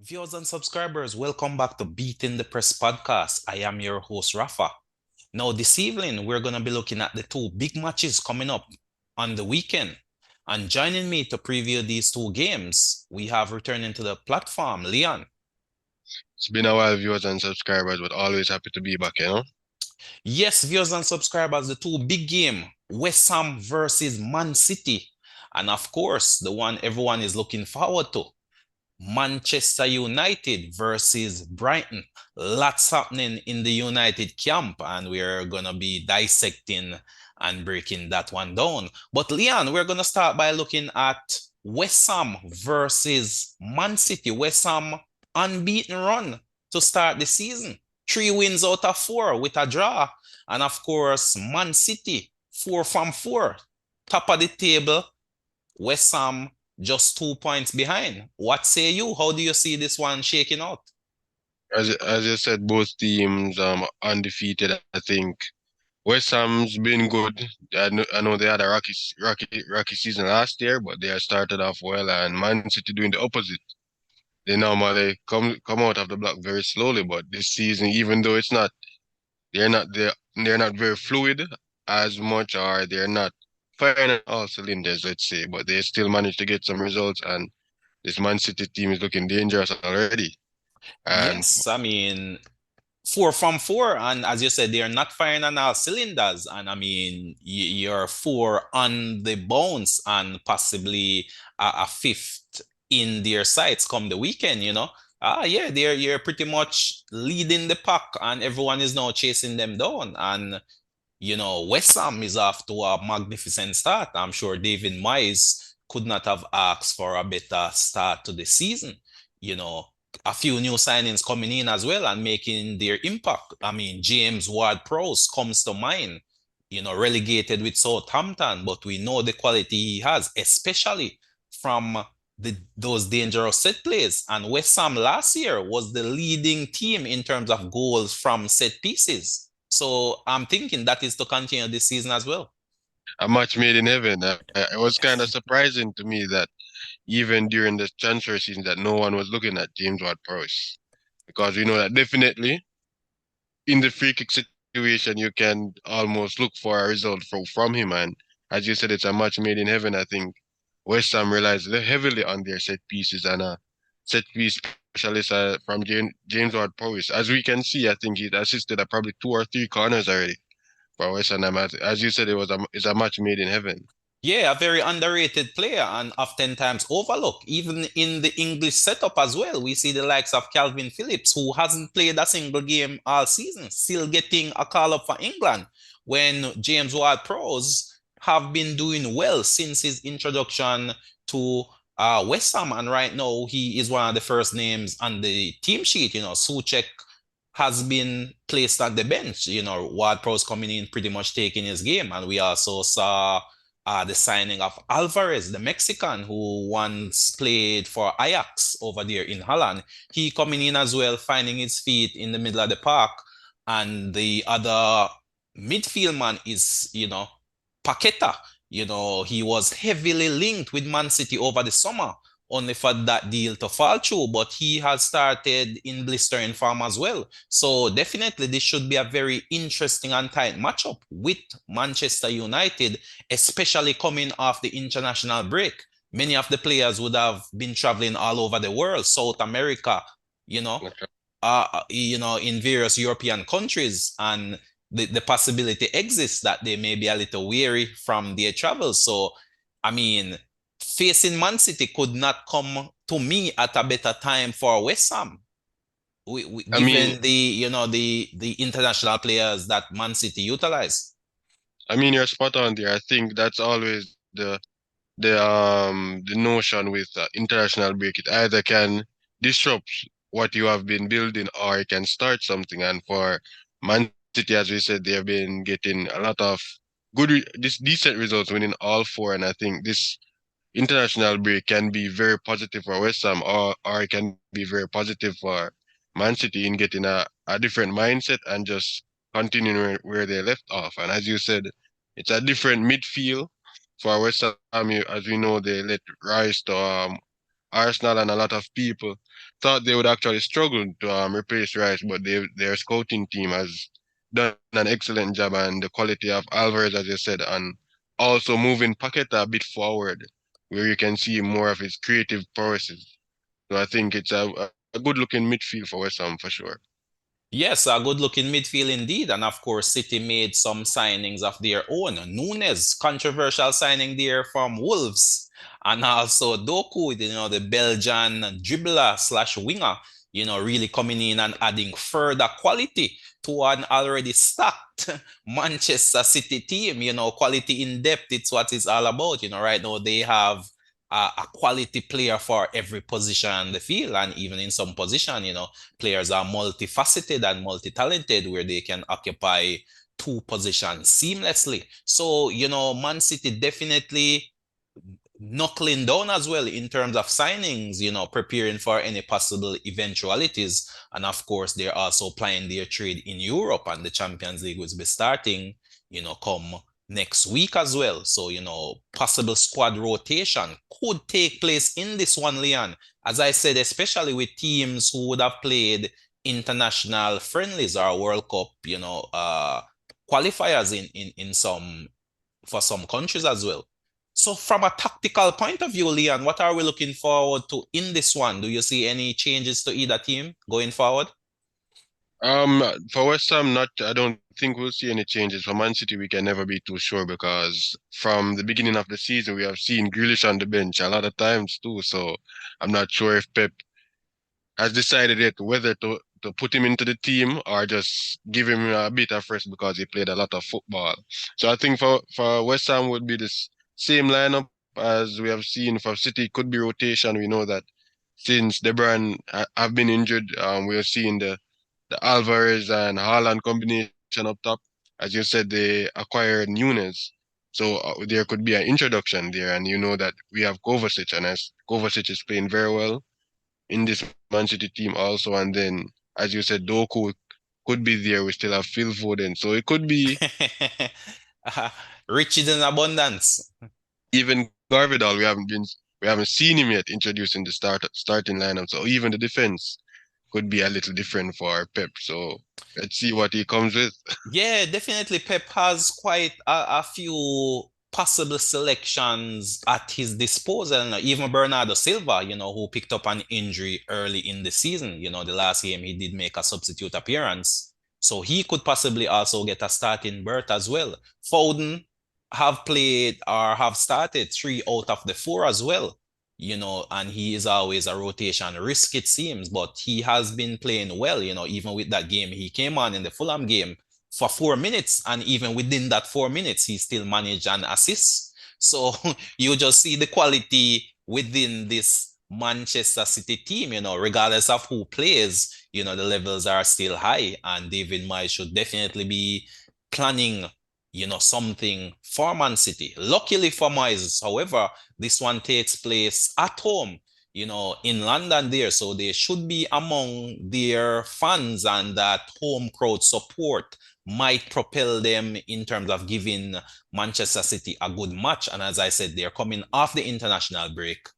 Viewers and subscribers, welcome back to Beating the Press podcast. I am your host, Rafa. Now, this evening, we're going to be looking at the two big matches coming up on the weekend. And joining me to preview these two games, we have returning to the platform, Leon. It's been a while, viewers and subscribers, but always happy to be back. Yes, viewers and subscribers, the two big game, West Ham versus Man City. And of course, the one everyone is looking forward to, Manchester United versus Brighton. Lots happening in the United camp, and we're gonna be dissecting and breaking that one down. But Leon, we're gonna start by looking at West Ham versus Man City. West Ham unbeaten run to start the season. 3 wins out of 4 with a draw. And of course, Man City, 4 from 4. Top of the table, West Ham just 2 points behind. What say you? How do you see this one shaking out? As you said, both teams undefeated. I think West Ham's been good. I know they had a rocky season last year, but they have started off well, and Man City doing the opposite. They normally come out of the block very slowly, but this season, even though they're not very fluid as much, or they're not firing on all cylinders, let's say, but they still manage to get some results, and this Man City team is looking dangerous already. And Yes, I mean, 4 from 4, and as you said, they're not firing on all cylinders. And I mean, you're 4 on the bounce and possibly a fifth in their sights come the weekend, you know. Yeah, you're pretty much leading the pack, and everyone is now chasing them down. And West Ham is off to a magnificent start. I'm sure David Moyes could not have asked for a better start to the season. You know, a few new signings coming in as well and making their impact. I mean, James Ward-Prowse comes to mind, relegated with Southampton, but we know the quality he has, especially from those dangerous set plays. And West Ham last year was the leading team in terms of goals from set pieces. So I'm thinking that is to continue this season as well. a match made in heaven. It was kind of surprising to me that even during the transfer season that no one was looking at James Ward-Prowse, because we know that definitely in the free kick situation you can almost look for a result from him. And as you said, it's a match made in heaven. I think West Ham relies heavily on their set pieces, and a set piece specialist from James Ward-Prowse. As we can see, I think he's assisted at probably 2 or 3 corners already for West Ham. As you said, it's a match made in heaven. Yeah, a very underrated player and oftentimes overlooked, even in the English setup as well. We see the likes of Calvin Phillips, who hasn't played a single game all season, still getting a call up for England, when James Ward-Prowse have been doing well since his introduction to West Ham. And right now, he is one of the first names on the team sheet. Suchek has been placed at the bench. Ward-Prowse coming in, pretty much taking his game. And we also saw the signing of Alvarez, the Mexican who once played for Ajax over there in Holland. He coming in as well, finding his feet in the middle of the park. And the other midfield man is, Paqueta. He was heavily linked with Man City over the summer, only for that deal to fall through, but he has started in blistering form as well. So definitely this should be a very interesting and tight matchup with Manchester United, especially coming off the international break. Many of the players would have been traveling all over the world, South America, you know, in various European countries, and the possibility exists that they may be a little weary from their travels. So, I mean, facing Man City could not come to me at a better time for West Ham. I mean, Given the international players that Man City utilize. you're spot on there. I think that's always the notion with international break. It either can disrupt what you have been building, or it can start something. And for Man City, as we said, they have been getting a lot of decent results, winning all four. And I think this international break can be very positive for West Ham, or it can be very positive for Man City in getting a different mindset and just continuing where they left off. And as you said, it's a different midfield for West Ham. As we know, they let rise to Arsenal and a lot of people thought they would actually struggle to replace Rice, but their scouting team has done an excellent job, and the quality of Alvarez, as you said, and also moving Paqueta a bit forward, where you can see more of his creative prowesses. So I think it's a good looking midfield for West Ham for sure. Yes, a good looking midfield indeed. And of course, City made some signings of their own. Nunes, controversial signing there from Wolves. And also Doku, the Belgian dribbler slash winger, really coming in and adding further quality to an already stacked Manchester City team. Quality in depth, it's what it's all about. Right now they have a quality player for every position on the field. And even in some position, players are multifaceted and multi-talented where they can occupy two positions seamlessly. So, Man City definitely knuckling down as well in terms of signings, preparing for any possible eventualities. And of course, they're also playing their trade in Europe, and the Champions League will be starting, come next week as well. So, possible squad rotation could take place in this one, Leon. As I said, especially with teams who would have played international friendlies or World Cup, qualifiers in some for some countries as well. So from a tactical point of view, Leon, what are we looking forward to in this one? Do you see any changes to either team going forward? For West Ham, not. I don't think we'll see any changes. For Man City, we can never be too sure because from the beginning of the season, we have seen Grealish on the bench a lot of times too. So I'm not sure if Pep has decided yet whether to put him into the team or just give him a bit of rest because he played a lot of football. So I think for West Ham would be this same lineup as we have seen for City. Could be rotation. We know that since De Bruyne have been injured, we are seeing the Alvarez and Haaland combination up top. As you said, they acquired Nunes. So there could be an introduction there, and you know that we have Kovacic, and as Kovacic is playing very well in this Man City team also, and then as you said, Doku could be there. We still have Phil Foden, so it could be Riches in abundance. even Garvidal. We haven't seen him yet introduced in the starting lineup. So even the defense could be a little different for Pep. So let's see what he comes with. Yeah, definitely. Pep has quite a few possible selections at his disposal. Even Bernardo Silva, who picked up an injury early in the season. The last game he did make a substitute appearance. So he could possibly also get a starting berth as well. Foden have played or have started three out of the four as well. And he is always a rotation risk, it seems, but he has been playing well, even with that game. He came on in the Fulham game for 4 minutes, and even within that 4 minutes, he still managed an assist. So you just see the quality within this Manchester City team, regardless of who plays, the levels are still high, and David Moyes should definitely be planning, something for Man City. Luckily for Moyes, however, this one takes place at home, in London there. So they should be among their fans, and that home crowd support might propel them in terms of giving Manchester City a good match. And as I said, they're coming off the international break.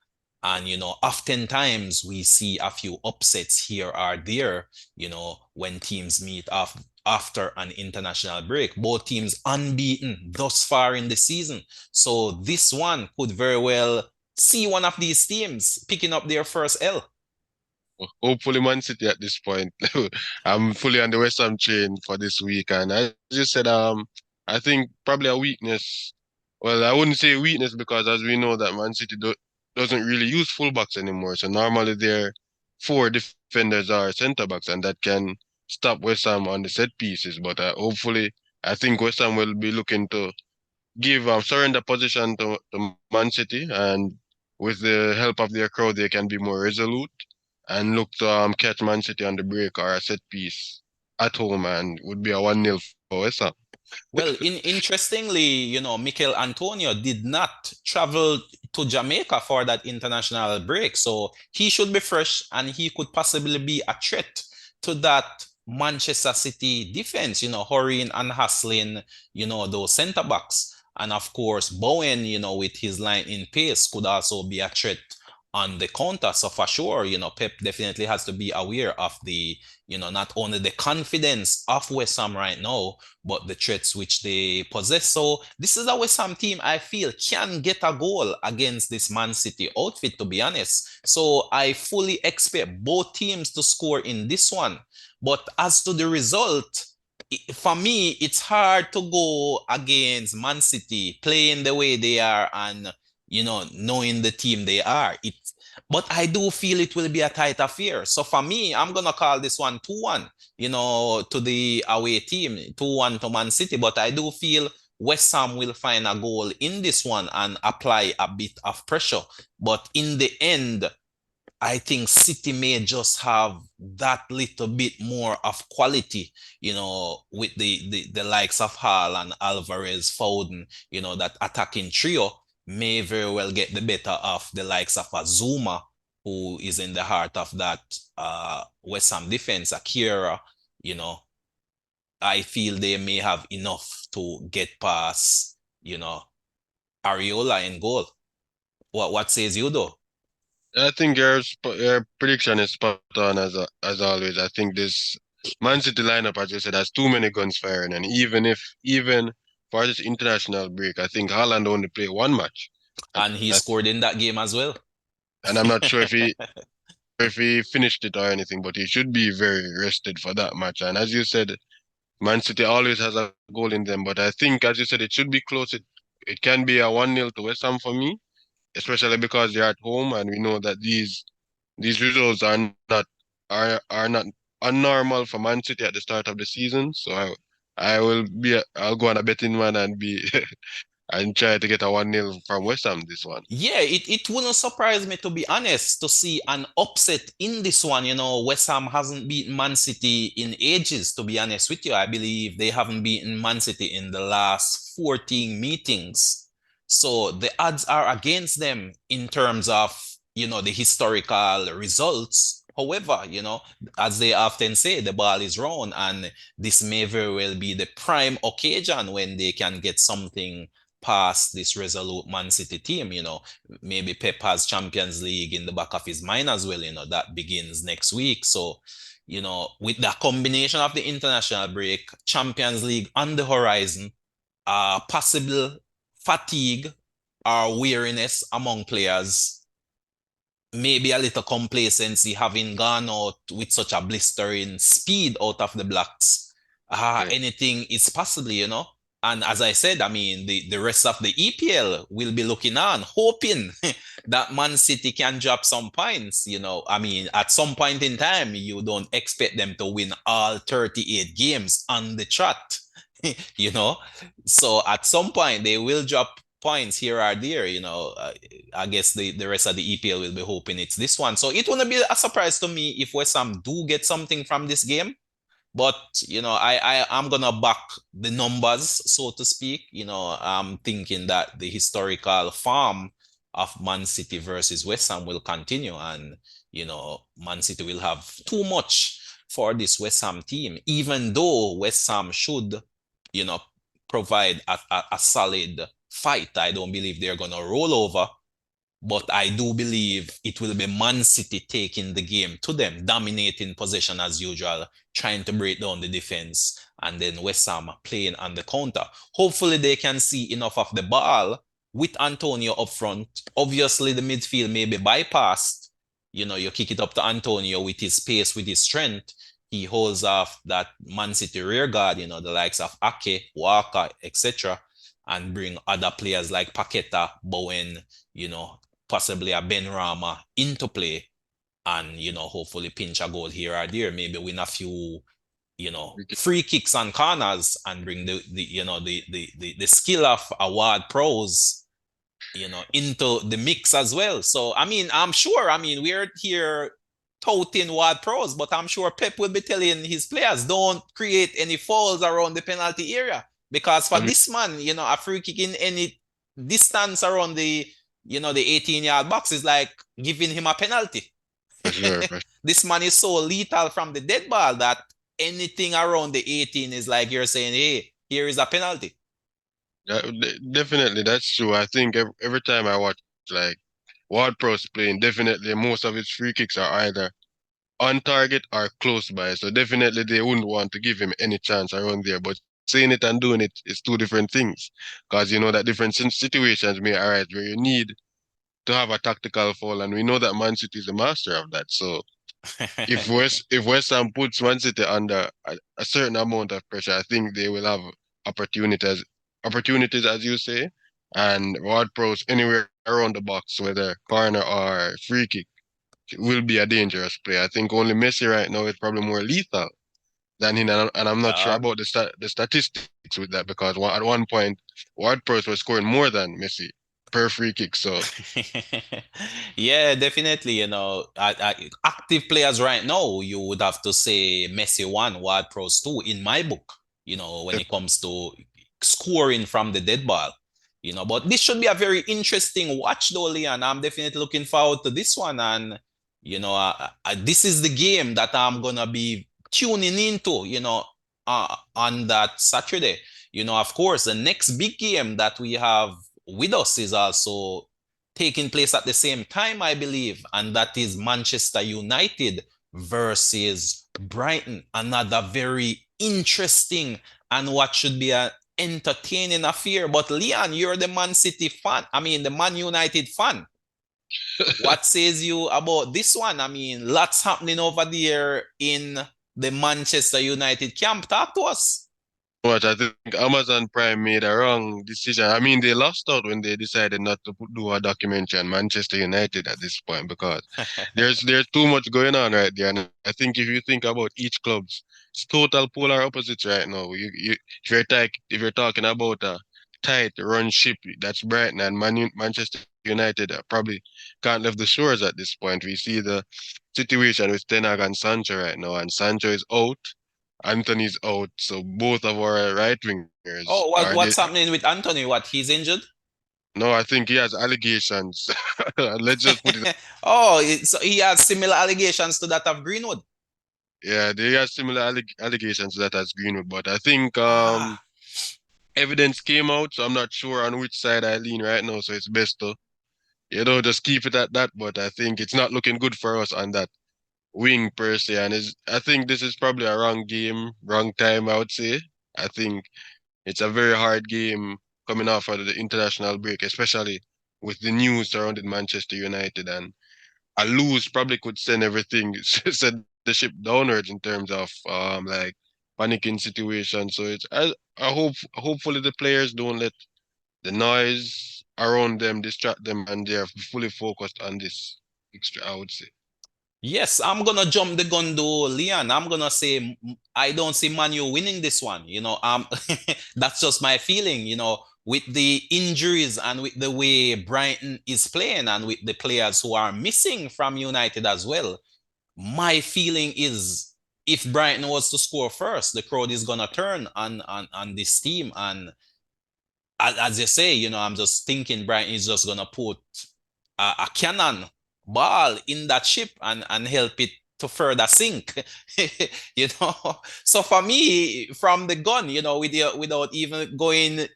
And, oftentimes we see a few upsets here or there, when teams meet after an international break. Both teams unbeaten thus far in the season. So this one could very well see one of these teams picking up their first L. Hopefully, Man City at this point. I'm fully on the West Ham train for this week, and as you said, I think probably a weakness. Well, I wouldn't say weakness because as we know that Man City doesn't really use fullbacks anymore. So normally their four defenders are centre backs, and that can stop West Ham on the set pieces. But hopefully, I think West Ham will be looking to give surrender position to Man City, and with the help of their crowd, they can be more resolute and look to catch Man City on the break or a set piece at home, and would be a 1-0 for West Ham. Well, interestingly, Mikel Antonio did not travel to Jamaica for that international break. So he should be fresh, and he could possibly be a threat to that Manchester City defense, hurrying and hustling, those centre backs. And of course, Bowen, with his line in pace could also be a threat on the counter. So for sure, Pep definitely has to be aware of not only the confidence of West Ham right now, but the threats which they possess. So this is a West Ham team I feel can get a goal against this Man City outfit, to be honest. So I fully expect both teams to score in this one. But as to the result, for me, it's hard to go against Man City playing the way they are and knowing the team they are. But I do feel it will be a tight affair. So for me, I'm gonna call this one 2-1, to the away team, 2-1 to Man City. But I do feel West Ham will find a goal in this one and apply a bit of pressure. But in the end, I think City may just have that little bit more of quality, with the likes of Hall and Alvarez, Foden, that attacking trio may very well get the better of the likes of Azuma, who is in the heart of that West Ham defense, Akira, you know. I feel they may have enough to get past, Ariola in goal. What says you though? I think your prediction is spot on as always. I think this Man City lineup, as you said, has too many guns firing, and even for this international break, I think Haaland only played one match, and And he I, scored in that game as well. and I'm not sure if he finished it or anything, but he should be very rested for that match. And as you said, Man City always has a goal in them, but I think, as you said, it should be close. It can be a 1-0 to West Ham for me, especially because they're at home, and we know that these results are not unnormal for Man City at the start of the season. So I'll go on a betting man and be and try to get a 1-0 from West Ham this one. Yeah, it wouldn't surprise me, to be honest, to see an upset in this one. West Ham hasn't beaten Man City in ages, to be honest with you. I believe they haven't beaten Man City in the last 14 meetings. So the odds are against them in terms of, the historical results. However, as they often say, the ball is round, and this may very well be the prime occasion when they can get something past this resolute Man City team. Maybe Pep has Champions League in the back of his mind as well. That begins next week. So, with the combination of the international break, Champions League on the horizon, possible fatigue or weariness among players, maybe a little complacency having gone out with such a blistering speed out of the blocks. Yeah, Anything is possible. And as I said, I mean, the rest of the EPL will be looking on, hoping that Man City can drop some points. I mean, at some point in time, you don't expect them to win all 38 games on the trot, you know. So at some point, they will drop points here or there. I guess the rest of the EPL will be hoping it's this one. So it wouldn't be a surprise to me if West Ham do get something from this game. But I'm gonna back the numbers, so to speak. I'm thinking that the historical form of Man City versus West Ham will continue, and Man City will have too much for this West Ham team, even though West Ham should, you know, provide a solid fight. I don't believe they're gonna roll over, but I do believe it will be Man City taking the game to them, dominating possession as usual, trying to break down the defense, and then West Ham playing on the counter. Hopefully, they can see enough of the ball with Antonio up front. Obviously, the midfield may be bypassed. You kick it up to Antonio with his pace, with his strength. He holds off that Man City rear guard, the likes of Ake, Walker, etc., and bring other players like Paqueta, Bowen, you know, possibly a Ben Rama into play, and hopefully pinch a goal here or there, maybe win a few free kicks and corners, and bring the skill of award pros into the mix as well. So I mean, I'm sure, we're here touting Ward pros, but I'm sure Pep will be telling his players, don't create any fouls around the penalty area, because for I mean, this man, a free kick in any distance around the 18-yard box is like giving him a penalty. for sure, for This man is so lethal from the dead ball that anything around the 18 is like you're saying, hey, here is a penalty. Yeah, definitely, that's true. I think every time I watch like Ward-Prowse playing, definitely most of his free kicks are either on target or close by. So definitely they wouldn't want to give him any chance around there. But saying it and doing it is two different things. Because you know that different situations may arise where you need to have a tactical foul, and we know that Man City is the master of that. So if West Ham puts Man City under a certain amount of pressure, I think they will have opportunities opportunities as you say, and Ward Pros anywhere around the box, whether corner or free kick, will be a dangerous play. I think only Messi right now is probably more lethal than him, and I'm not sure Dog. about the statistics with that because at one point Ward Pros was scoring more than Messi per free kick. So Yeah, definitely. Active players right now, you would have to say Messi 1, Ward Prowse 2 in my book, when it comes to scoring from the dead ball. But this should be a very interesting watch, though, Leon. I'm definitely looking forward to this one. And, this is the game that I'm going to be tuning into, on that Saturday. Of course, the next big game that we have with us is also taking place at the same time, I believe, and that is Manchester United versus Brighton. Another very interesting and what should be an entertaining affair. But Leon, you're the Man City fan. I mean, the Man United fan. What says you about this one? I mean, lots happening over there in the Manchester United camp. Talk to us. much. I think Amazon Prime made a wrong decision. I mean, they lost out when they decided not to do a documentary on Manchester United at this point because there's too much going on right there. And I think if you think about each club's it's total polar opposites right now. If you're talking about a tight run ship, that's Brighton and Manchester United probably can't leave the shores at this point. We see the situation with Ten Hag and Sancho right now, and Sancho is out. Anthony's out, so both of our right wingers Oh, are they? what's happening with Anthony? What, he's injured? No, I think he has allegations. Let's just put it. Oh, so he has similar allegations to that of Greenwood. Yeah, they have similar allegations to that as Greenwood, but I think Ah, evidence came out, so I'm not sure on which side I lean right now. So it's best to just keep it at that. But I think it's not looking good for us on that wing per se, and I think this is probably a wrong game, wrong time. I would say. I think it's a very hard game coming off of the international break, especially with the news surrounding Manchester United. And a lose probably could send everything, send the ship downwards in terms of like panicking situation. So I hope hopefully the players don't let the noise around them distract them and they're fully focused on this extra, I would say. yes, I'm gonna jump the gun though, Leon. I'm gonna say I don't see Manu winning this one. That's just my feeling. With the injuries and with the way Brighton is playing and with the players who are missing from United as well. My feeling is if Brighton was to score first, the crowd is gonna turn on this team. And as you say, I'm just thinking Brighton is just gonna put a cannon ball in that ship and help it to further sink. you know. So for me, from the gun, without even going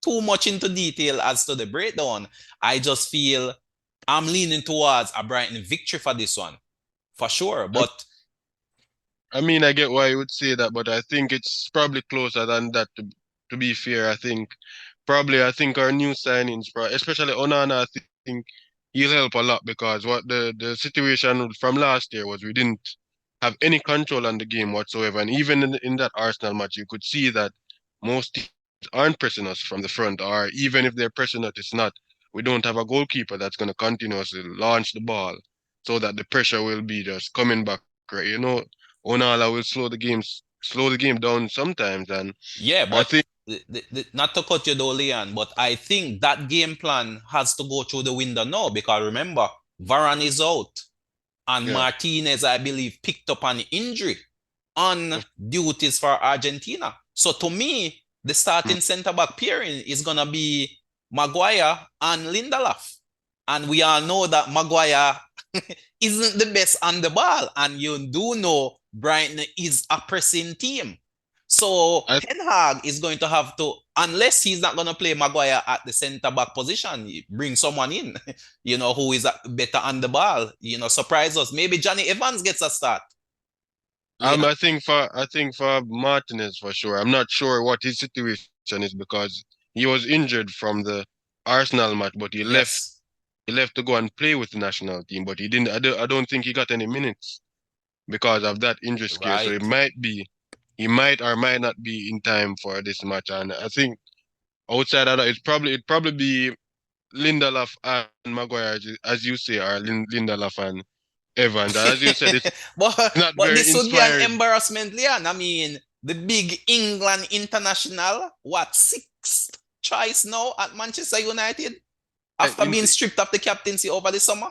too much into detail as to the breakdown, I just feel I'm leaning towards a Brighton victory for this one, for sure. I, But I mean, I get why you would say that, but I think it's probably closer than that. To be fair, I think our new signings, especially Onana, I think he'll help a lot because what the situation from last year was we didn't have any control on the game whatsoever. And even in that Arsenal match, you could see that most teams aren't pressing us from the front, or even if they're pressing us, it's not. We don't have a goalkeeper that's going to continuously launch the ball so that the pressure will be just coming back, right? Onala will slow the game down sometimes. And yeah, I but think, not to cut you though, Leon, but I think that game plan has to go through the window now because remember, Varane is out and yeah, Martinez, I believe, picked up an injury on of- duties for Argentina. So to me, the mm, starting centre back pairing is gonna be Maguire and Lindelof. And we all know that Maguire isn't the best on the ball. And you do know Brighton is a pressing team. So I Ten Hag is going to have to, unless he's not going to play Maguire at the centre back position, bring someone in, who is better on the ball, surprise us. Maybe Johnny Evans gets a start. I think for Martinez for sure. I'm not sure what his situation is because he was injured from the Arsenal match, but he left Yes, he left to go and play with the national team, but he didn't. I don't think he got any minutes because of that injury scare. So right. he might or might not be in time for this match. And I think outside of that, it'd probably be Lindelof and Maguire, as you say, or Lindelof and Evans. And as you said, it's but not but very this would be an inspiring. embarrassment, Leon. I mean, the big England international, what, sixth choice now at Manchester United And after being stripped of the captaincy over the summer?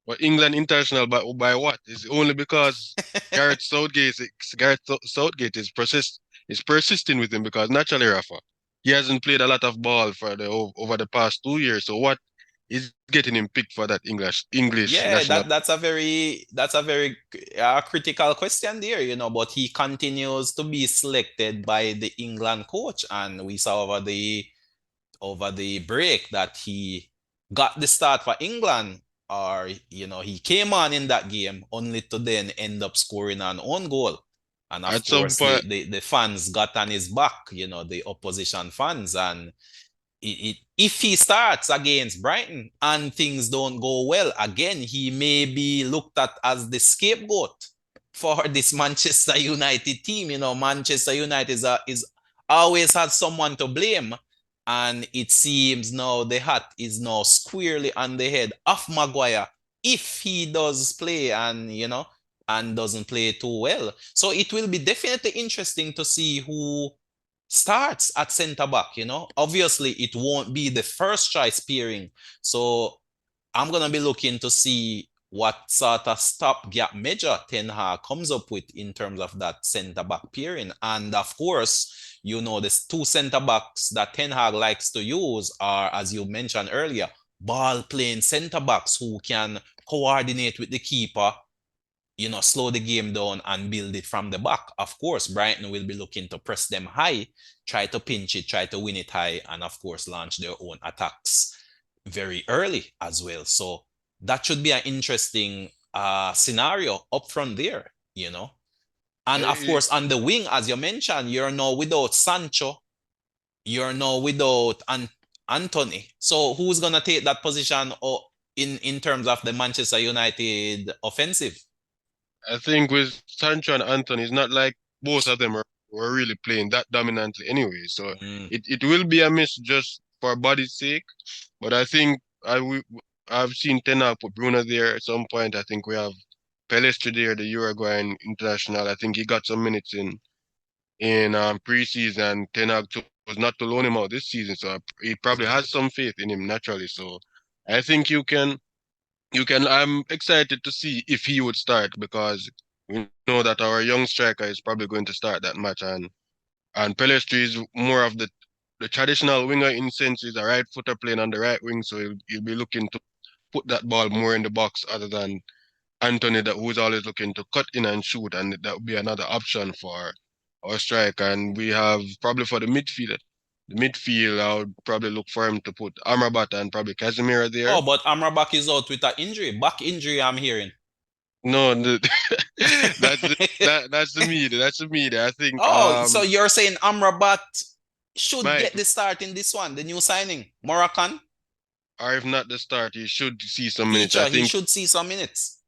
But England international by what? Is only because Gareth Southgate is persisting with him because naturally, Rafa, he hasn't played a lot of ball for over the past 2 years. So what is getting him picked for that English Yeah, national? that's a very critical question there, but he continues to be selected by the England coach, and we saw over the break that he got the start for England, or he came on in that game only to then end up scoring an own goal. And of At some course, point, the fans got on his back, the opposition fans. And if he starts against Brighton and things don't go well, again, he may be looked at as the scapegoat for this Manchester United team. Manchester United is always has someone to blame. And it seems now the hat is now squarely on the head of Maguire if he does play and doesn't play too well. So it will be definitely interesting to see who starts at centre back. Obviously, it won't be the first choice pairing. So I'm going to be looking to see what sort of stopgap measure Ten Hag comes up with in terms of that centre back pairing. And of course, the two centre backs that Ten Hag likes to use are, as you mentioned earlier, ball playing centre backs who can coordinate with the keeper, slow the game down and build it from the back. Of course, Brighton will be looking to press them high, try to pinch it, try to win it high, and of course, launch their own attacks very early as well. So that should be an interesting scenario up front there. And of eh, course, on the wing, as you mentioned, you're now without Sancho, you're now without Anthony. So who's gonna take that position in terms of the Manchester United offensive? I think with Sancho and Anthony, it's not like both of them were really playing that dominantly anyway. So Mm. it will be a miss just for body's sake. But I think I've seen Ten Hag put Bruno there at some point. I think we have Pelestri there, the Uruguayan international. I think he got some minutes in preseason. Ten Hag chose not to loan him out this season, so he probably has some faith in him naturally. So I think you can. I'm excited to see if he would start because we know that our young striker is probably going to start that match, and Pelestri is more of the traditional winger in sense he's a right footer playing on the right wing, so he'll be looking to put that ball more in the box other than Anthony, that who's always looking to cut in and shoot, and that would be another option for our striker. And we have probably for the midfield. The midfield, I would probably look for him to put Amrabat and probably Casemiro there. Oh, but Amrabat is out with an injury, back injury, I'm hearing. No, that's the media. That's the media. I think Oh, so you're saying Amrabat should might get the start in this one, the new signing, Moroccan or if not the start, he should see some minutes. I feature. He think should see some minutes.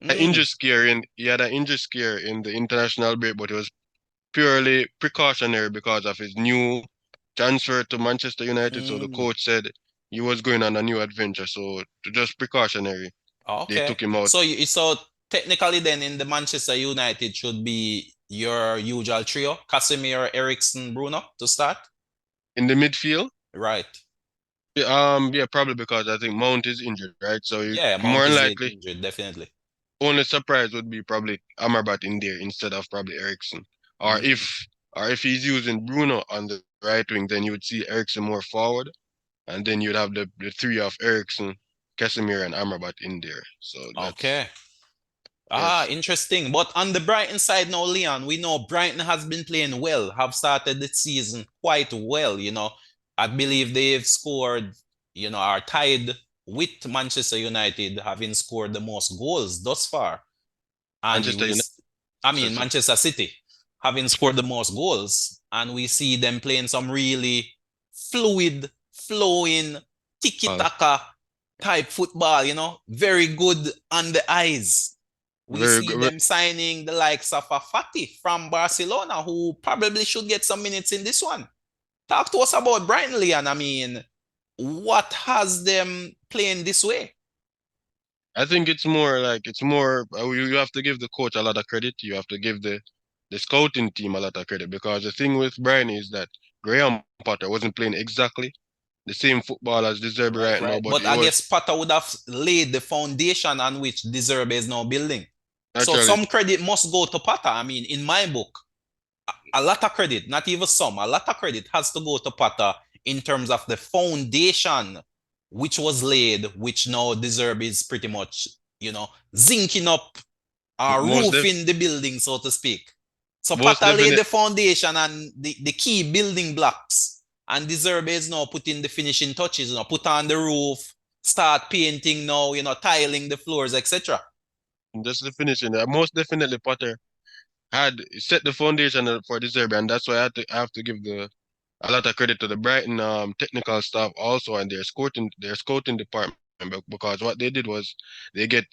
injury Mm, scare in he had an injury scare in the international break, but it was purely precautionary because of his new transfer to Manchester United. So the mm. coach said he was going on a new adventure. So just precautionary, they Okay. took him out So technically, then in the Manchester United should be your usual trio: Casemiro, Ericsson, Bruno to start. in the midfield. Right. Yeah, probably because I think Mount is injured, right? So Yeah, more Mount than is likely, injured, definitely. only surprise would be probably Amrabat in there instead of probably Ericsson. Or Mm. if or if he's using Bruno on the right wing, then you would see Ericsson more forward, and then you'd have the three of Ericsson, Casemiro, and Amrabat in there. So that's Okay. Ah, Yes. interesting. But on the Brighton side now, Leon, we know Brighton has been playing well, have started the season quite well. I believe they've scored, are tied with Manchester United, having scored the most goals thus far. And Manchester United. I So, mean, Manchester City having scored the most goals. And we see them playing some really fluid, flowing, uh, tiki-taka type football, very good on the eyes. We very see good. them signing the likes of a Fati from Barcelona, who probably should get some minutes in this one. Talk to us about Brighton, Leon. I mean, what has them playing this way? I think it's more you have to give the coach a lot of credit. You have to give the scouting team a lot of credit because the thing with Brian is that Graham Potter wasn't playing exactly the same football as De Zerbi Right, right now, right. but But he I was guess Potter would have laid the foundation on which De Zerbi is now building. So naturally some credit must go to Potter. I mean, in my book, a lot of credit, not even some, a lot of credit has to go to Potter in terms of the foundation which was laid, which now De Zerbi is pretty much, zinking up or most roofing the building, so to speak. So most Potter laid definite the foundation and the key building blocks. And De Zerbi is now putting the finishing touches, put on the roof, start painting now, tiling the floors, etc. just the finishing. Most definitely Potter had set the foundation for De Zerbi, and that's why I have to give the a lot of credit to the Brighton technical staff also and their scouting department because what they did was they get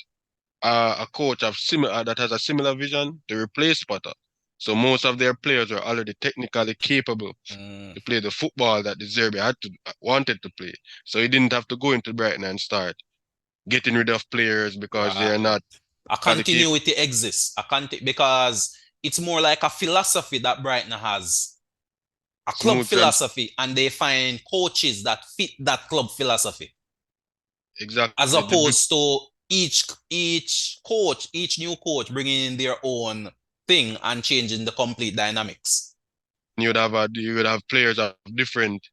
a coach that has a similar vision to replace Potter. So most of their players are already technically capable Mm, to play the football that the Zerbi wanted to play. So he didn't have to go into Brighton and start getting rid of players because they are right. not A technically capable. continuity exists. Because it's more like a philosophy that Brighton has, a club Smooth trans philosophy, and they find coaches that fit that club philosophy, as exactly. opposed to each new coach bringing in their own thing and changing the complete dynamics. You would have players of different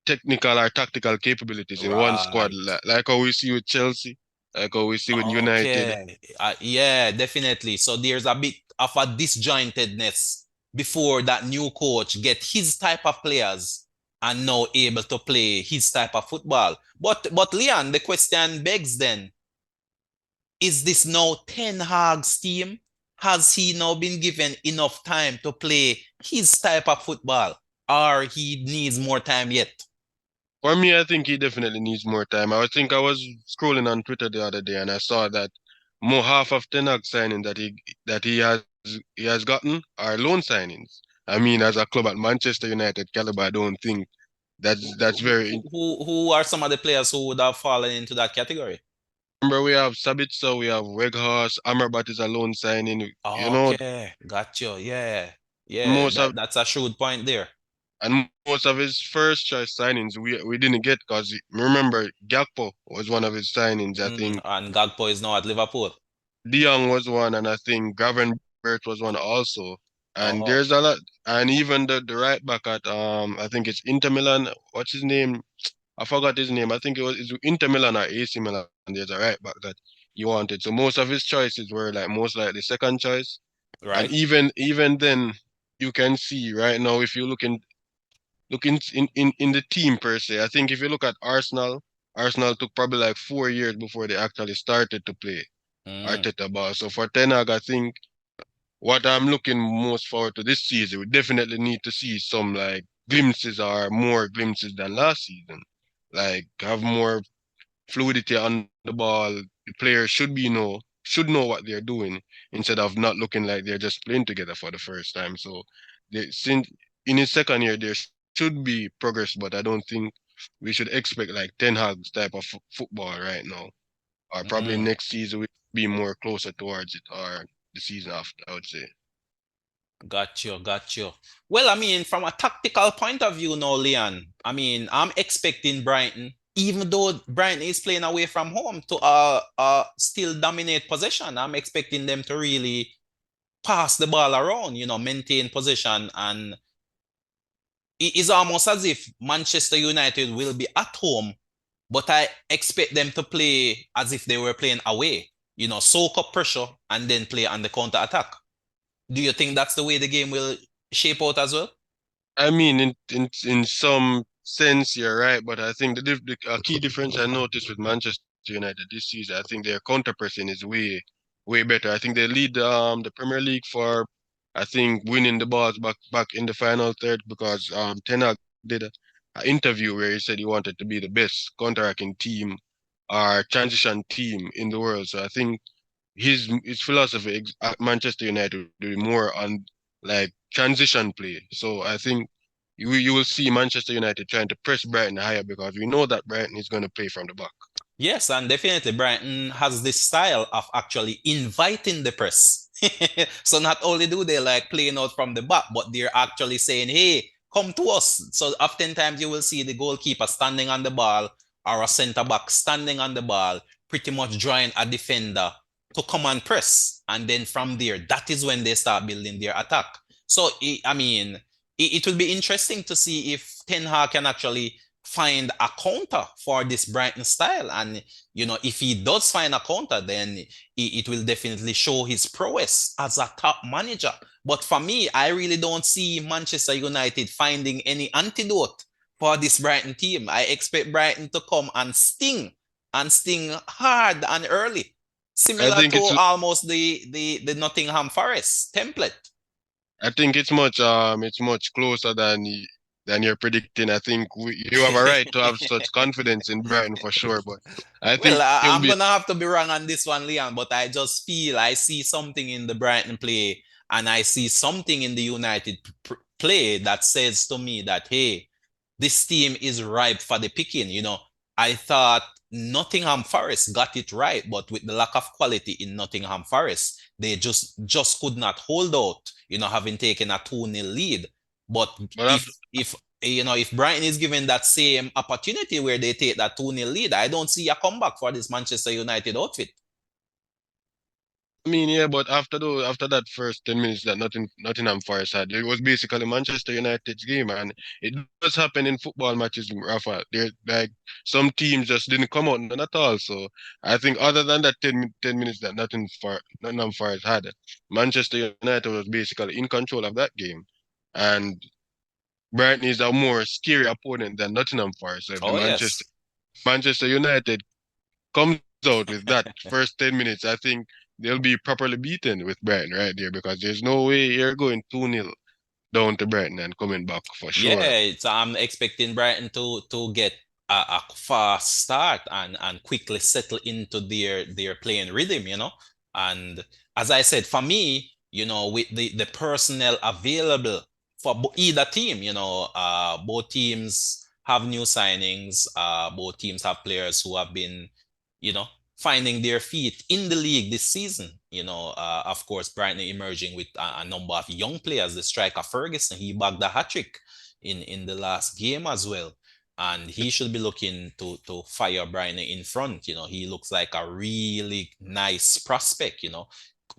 technical or tactical capabilities in one squad, Right. like how we see with Chelsea, like how we see with United. Okay. Yeah, definitely. So there's a bit of a disjointedness before that new coach get his type of players and now able to play his type of football. But Leon, the question begs then, is this now Ten Hag's team? Has he now been given enough time to play his type of football? Or he needs more time yet? For me, I think he definitely needs more time. I was scrolling on Twitter the other day and I saw that more half of Ten Hag signing that he has gotten are loan signings. I mean, as a club at Manchester United caliber, I don't think that's very. Who are some of the players who would have fallen into that category? Remember, we have Sabitzer, we have Weghorst, Amrabat is a loan signing. Okay, got you. Yeah, yeah. Most That of that's a shrewd point there. and most of his first choice signings we didn't get because remember Gakpo was one of his signings. I think And Gagpo is now at Liverpool. De Jong was one, and I think Gravenberch was one also. And Oh, there's a lot, and even the right back at I think it's Inter Milan. What's his name? I forgot his name. I think it's Inter Milan or AC Milan. There's a right back that he wanted. So most of his choices were like most likely second choice. And right. even then, you can see right now if you look in the team per se. I think if you look at Arsenal, Arsenal took probably like 4 years before they actually started to play Mm, Arteta ball. So for Ten Hag, I think what I'm looking most forward to this season, we definitely need to see some like glimpses or more glimpses than last season. Like have more fluidity on the ball. The players should know what they're doing instead of not looking like they're just playing together for the first time. So since in his second year there should be progress, but I don't think we should expect like Ten Hag's type of football right now. Or probably mm. next season we be more closer towards it or the season after, I would say. Got you, got you. Well, I mean, from a tactical point of view now, Leon, I mean, I'm expecting Brighton, even though Brighton is playing away from home, to still dominate possession. I'm expecting them to really pass the ball around, maintain possession. And it is almost as if Manchester United will be at home, but I expect them to play as if they were playing away. soak up pressure and then play on the counter attack. Do you think that's the way the game will shape out as well? I mean, in some sense, you're right, but I think the a key difference I noticed with Manchester United this season, I think their counter pressing is way better. I think they lead the Premier League for, I think, winning the balls back in the final third, because Ten Hag did an interview where he said he wanted to be the best counter-attacking team or transition team in the world. So I think his philosophy at Manchester United will be more on like transition play. So I think you will see Manchester United trying to press Brighton higher, because we know that Brighton is going to play from the back. Yes, and definitely Brighton has this style of actually inviting the press. So not only do they like playing out from the back, but they're actually saying, "Hey, come to us." So oftentimes you will see the goalkeeper standing on the ball or a centre back standing on the ball, pretty much drawing a defender to come and press. And then from there, that is when they start building their attack. So I mean, it will be interesting to see if Ten Hag can actually find a counter for this Brighton style. And, if he does find a counter, then it will definitely show his prowess as a top manager. But for me, I really don't see Manchester United finding any antidote for this Brighton team. I expect Brighton to come and sting hard and early, I similar think to it's almost the Nottingham Forest template. I think it's much closer than you're predicting. I think you have a right to have such confidence in Brighton for sure, but I Well, think it'll I'm be gonna have to be wrong on this one, Leon, but I just feel I see something in the Brighton play and I see something in the United play that says to me that, hey, this team is ripe for the picking. I thought Nottingham Forest got it right, but with the lack of quality in Nottingham Forest, they just could not hold out, having taken a 2-0 lead. But but after if Brighton is given that same opportunity where they take that 2-0 lead, I don't see a comeback for this Manchester United outfit. I mean, yeah, but after that first 10 minutes that Nottingham Forest had, it was basically Manchester United's game, and it does happen in football matches, Rafa. They're like some teams just didn't come out none at all. So I think other than that 10 minutes that Nottingham Forest had, Manchester United was basically in control of that game, and Brighton is a more scary opponent than Nottingham Forest. So if the Oh yes. Manchester United comes out with that first 10 minutes, I think they'll be properly beaten with Brighton right there, because there's no way you're going 2-0 down to Brighton and coming back for sure. Yeah, I'm expecting Brighton to get a fast start and quickly settle into their playing rhythm, And as I said, for me, with the personnel available for either team, both teams have new signings, both teams have players who have been, you know, finding their feet in the league this season. Of course, Brighton emerging with a number of young players. The striker Ferguson, he bagged a hat trick in the last game as well, and he should be looking to fire Brighton in front. He looks like a really nice prospect.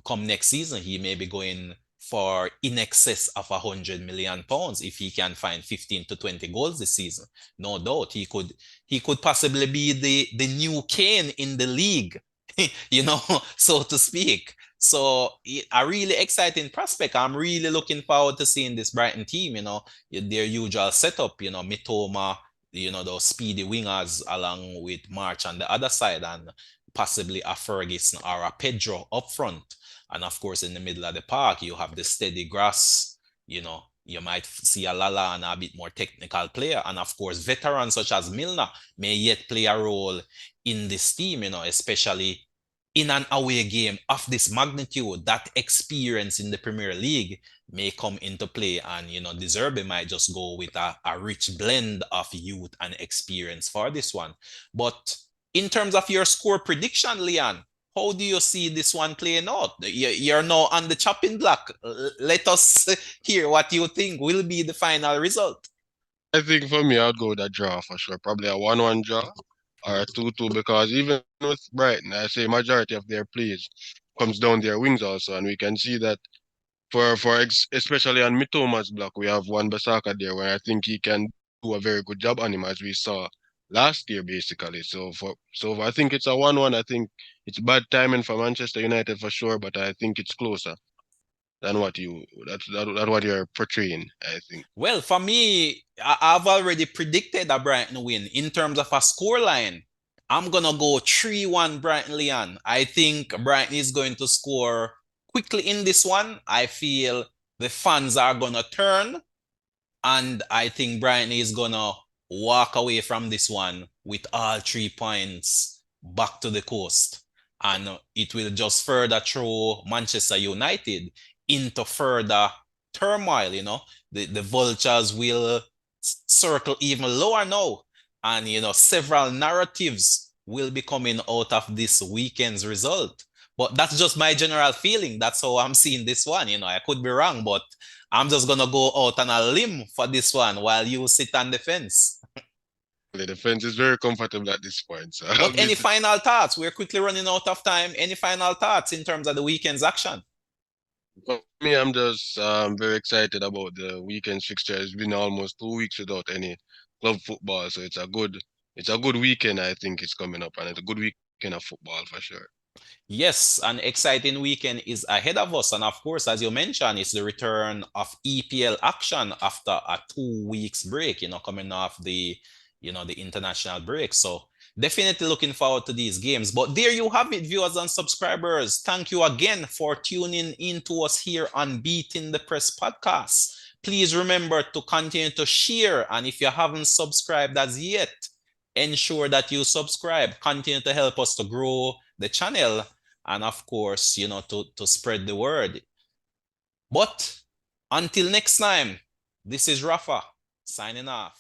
Come next season, he may be going for in excess of £100 million if he can find 15 to 20 goals this season. No doubt he could possibly be the new Kane in the league, so to speak. So a really exciting prospect. I'm really looking forward to seeing this Brighton team, their usual setup, Mitoma, those speedy wingers along with March on the other side, and possibly a Ferguson or a Pedro up front. And of course, in the middle of the park, you have the steady grass. You might see a Lala and a bit more technical player. And of course, veterans such as Milner may yet play a role in this team, especially in an away game of this magnitude. That experience in the Premier League may come into play. And, De Zerbi might just go with a rich blend of youth and experience for this one. But in terms of your score prediction, Leon, how do you see this one playing out? You're now on the chopping block. Let us hear what you think will be the final result. I think for me, I'd go with a draw for sure. Probably a 1-1 draw or a 2-2, because even with Brighton, I say majority of their plays comes down their wings also, and we can see that especially on Mitoma's block, we have one Basaka there where I think he can do a very good job on him, as we saw last year basically. So I think it's a 1-1. I think it's bad timing for Manchester United for sure, but I think it's closer than that's what you're portraying, I think. Well, for me, I've already predicted a Brighton win in terms of a scoreline. I'm gonna go 3-1 Brighton Leon. I think Brighton is going to score quickly in this one. I feel the fans are gonna turn, and I think Brighton is gonna walk away from this one with all 3 points back to the coast. And it will just further throw Manchester United into further turmoil, The vultures will circle even lower now. And several narratives will be coming out of this weekend's result. But that's just my general feeling. That's how I'm seeing this one. I could be wrong, but I'm just gonna go out on a limb for this one while you sit on the fence. The defense is very comfortable at this point. So But any final thoughts? We're quickly running out of time. Any final thoughts in terms of the weekend's action? for me, I'm just very excited about the weekend fixture. It's been almost 2 weeks without any club football, so it's a good weekend. I think it's coming up, and it's a good weekend of football for sure. Yes, an exciting weekend is ahead of us. And of course, as you mentioned, it's the return of EPL action after a 2 weeks break, coming off the international break. So definitely looking forward to these games. But there you have it, viewers and subscribers. Thank you again for tuning in to us here on Beating the Press podcast. Please remember to continue to share. And if you haven't subscribed as yet, ensure that you subscribe. Continue to help us to grow the channel and of course, to spread the word. But until next time, this is Rafa signing off.